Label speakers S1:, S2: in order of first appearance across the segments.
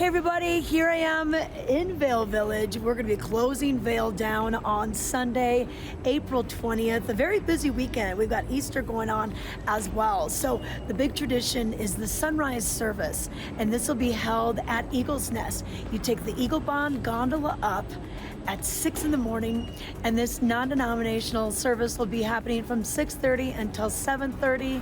S1: Hey everybody, here I am in Vail Village. We're going to be closing Vail down on Sunday, April 20th. A very busy weekend. We've got Easter going on as well. So the big tradition is the sunrise service, and this will be held at Eagle's Nest. You take the Eagle Bond gondola up at 6 in the morning, and this non-denominational service will be happening from 6:30 until 7:30.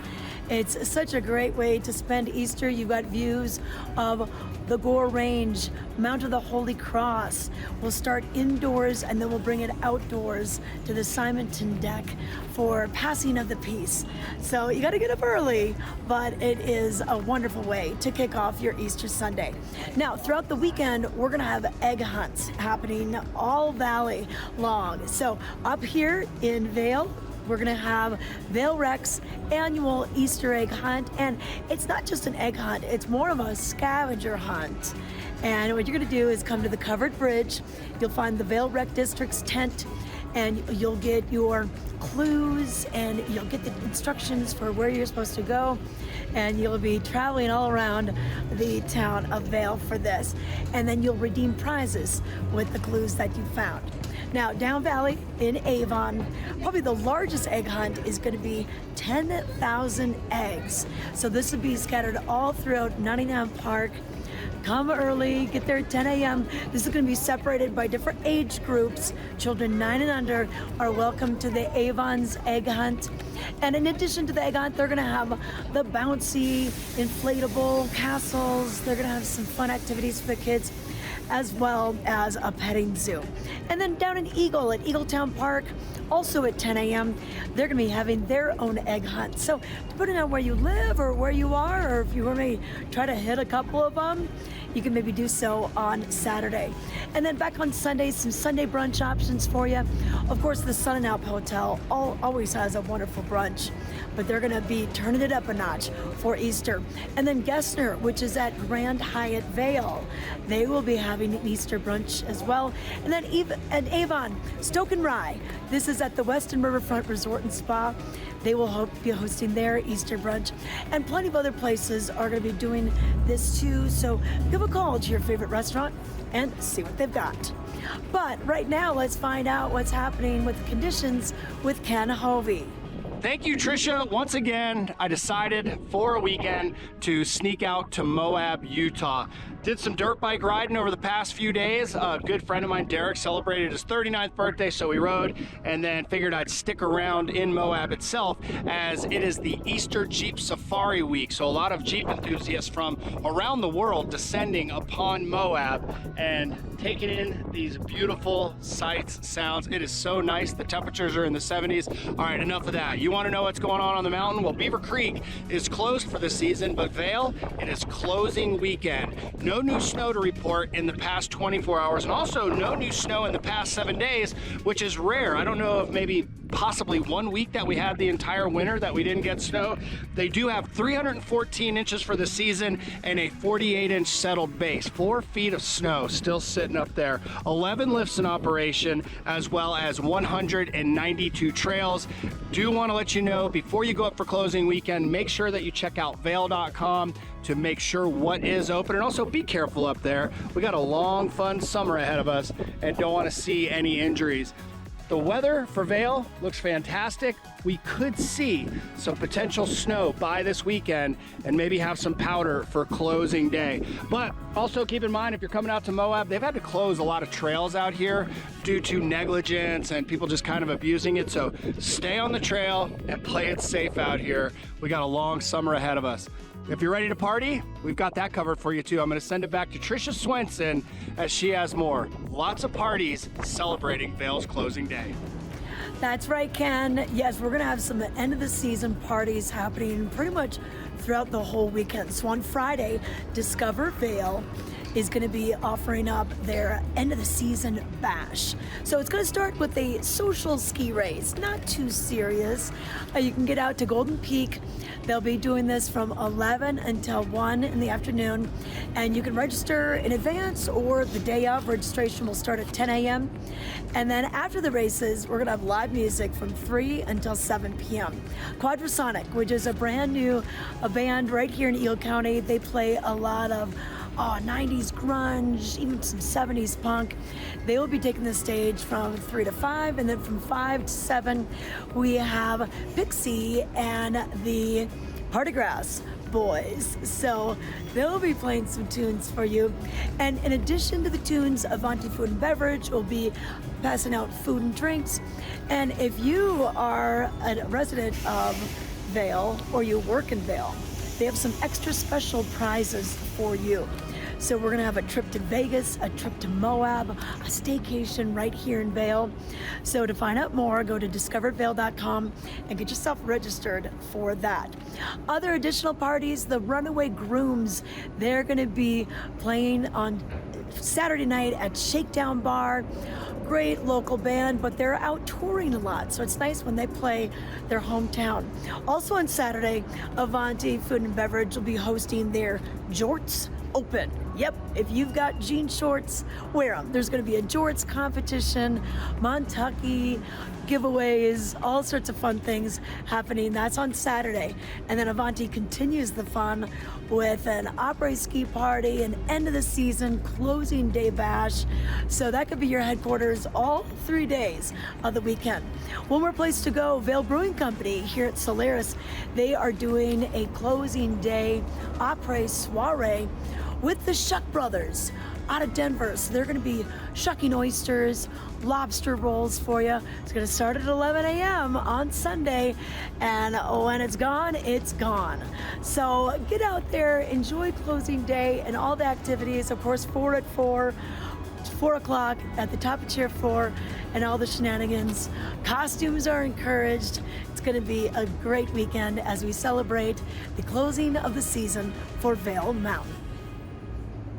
S1: It's such a great way to spend Easter. You've got views of the Gore Range, Mount of the Holy Cross. We'll start indoors and then we'll bring it outdoors to the Simonton deck for passing of the peace. So you got to get up early, but it is a wonderful way to kick off your Easter Sunday. Now, throughout the weekend, we're going to have egg hunts happening all valley long. So up here in Vail, we're going to have Vail Rec's annual Easter egg hunt. And it's not just an egg hunt, it's more of a scavenger hunt. And what you're going to do is come to the covered bridge. You'll find the Vail Rec District's tent, and you'll get your clues and you'll get the instructions for where you're supposed to go. And you'll be traveling all around the town of Vail for this. And then you'll redeem prizes with the clues that you found. Now, down valley in Avon, probably the largest egg hunt is going to be 10,000 eggs. So this will be scattered all throughout Nottingham Park. Come early, get there at 10 a.m. This is going to be separated by different age groups. Children 9 and under are welcome to the Avon's egg hunt. And in addition to the egg hunt, they're going to have the bouncy, inflatable castles. They're going to have some fun activities for the kids, as well as a petting zoo. And then down in Eagle at Eagletown Park, also at 10 a.m., they're going to be having their own egg hunt. So depending on where you live or where you are, or if you want to try to hit a couple of them, you can maybe do so on Saturday. And then back on Sunday, some Sunday brunch options for you. Of course, the Sun and Alp Hotel always has a wonderful brunch, but they're going to be turning it up a notch for Easter. And then Gessner, which is at Grand Hyatt Vail, they will be having an Easter brunch as well. And then at Avon, Stoke and Rye, this is at the Weston Riverfront Resort and Spa. They will be hosting their Easter brunch. And plenty of other places are going to be doing this too. So give a call to your favorite restaurant and see what they've got. But right now, let's find out what's happening with the conditions with Ken Hovey.
S2: Thank you, Tricia. Once again, I decided for a weekend to sneak out to Moab, Utah. Did some dirt bike riding over the past few days. A good friend of mine, Derek, celebrated his 39th birthday, so we rode, and then figured I'd stick around in Moab itself, as it is the Easter Jeep Safari Week. So a lot of Jeep enthusiasts from around the world descending upon Moab and taking in these beautiful sights, sounds. It is so nice. The temperatures are in the 70s. All right, enough of that. You want to know what's going on the mountain? Well, Beaver Creek is closed for the season, but Vail, it is closing weekend. No new snow to report in the past 24 hours, and also no new snow in the past 7 days, which is rare. I don't know if maybe possibly 1 week that we had the entire winter that we didn't get snow. They do have 314 inches for the season and a 48-inch settled base. 4 feet of snow still sitting up there. 11 lifts in operation, as well as 192 trails. Do want to let you know, before you go up for closing weekend, make sure that you check out vail.com to make sure what is open, and also be careful up there. We got a long, fun summer ahead of us and don't want to see any injuries. The weather for Vail looks fantastic. We could see some potential snow by this weekend and maybe have some powder for closing day. But also keep in mind, if you're coming out to Moab, they've had to close a lot of trails out here due to negligence and people just kind of abusing it. So stay on the trail and play it safe out here. We got a long summer ahead of us. If you're ready to party, we've got that covered for you too. I'm going to send it back to Tricia Swenson as she has more. Lots of parties celebrating Vail's closing day.
S1: That's right, Ken. Yes, we're going to have some end of the season parties happening pretty much throughout the whole weekend. So on Friday, Discover Vail is going to be offering up their end of the season bash. So it's going to start with a social ski race, not too serious. You can get out to Golden Peak. They'll be doing this from 11 until 1 in the afternoon, and you can register in advance or the day of. Registration will start at 10 a.m. And then after the races, we're going to have live music from 3 until 7 p.m. Quadrasonic, which is a brand new band right here in Eagle County. They play a lot of 90s grunge, even some 70s punk. They will be taking the stage from 3 to 5, and then from 5 to 7, we have Pixie and the Partygrass boys. So they'll be playing some tunes for you. And in addition to the tunes, Avanti Food and Beverage will be passing out food and drinks. And if you are a resident of Vail or you work in Vail, they have some extra special prizes for you. So we're gonna have a trip to Vegas, a trip to Moab, a staycation right here in Vail. So to find out more, go to discoveredvail.com and get yourself registered for that. Other additional parties, the Runaway Grooms, they're gonna be playing on Saturday night at Shakedown Bar. Great local band, but they're out touring a lot, so it's nice when they play their hometown. Also on Saturday, Avanti Food and Beverage will be hosting their Jorts Open. Yep, if you've got jean shorts, wear them. There's going to be a jorts competition, Montucky giveaways, all sorts of fun things happening. That's on Saturday. And then Avanti continues the fun with an après-ski party, an end of the season closing day bash. So that could be your headquarters all 3 days of the weekend. One more place to go, Vail Brewing Company here at Solaris. They are doing a closing day après soiree with the Shuck Brothers out of Denver. So they're gonna be shucking oysters, lobster rolls for you. It's gonna start at 11 a.m. on Sunday, and when it's gone, it's gone. So get out there, enjoy closing day and all the activities. Of course, 4 at 4 o'clock at the top of Chair 4, and all the shenanigans. Costumes are encouraged. It's gonna be a great weekend as we celebrate the closing of the season for Vail Mountain.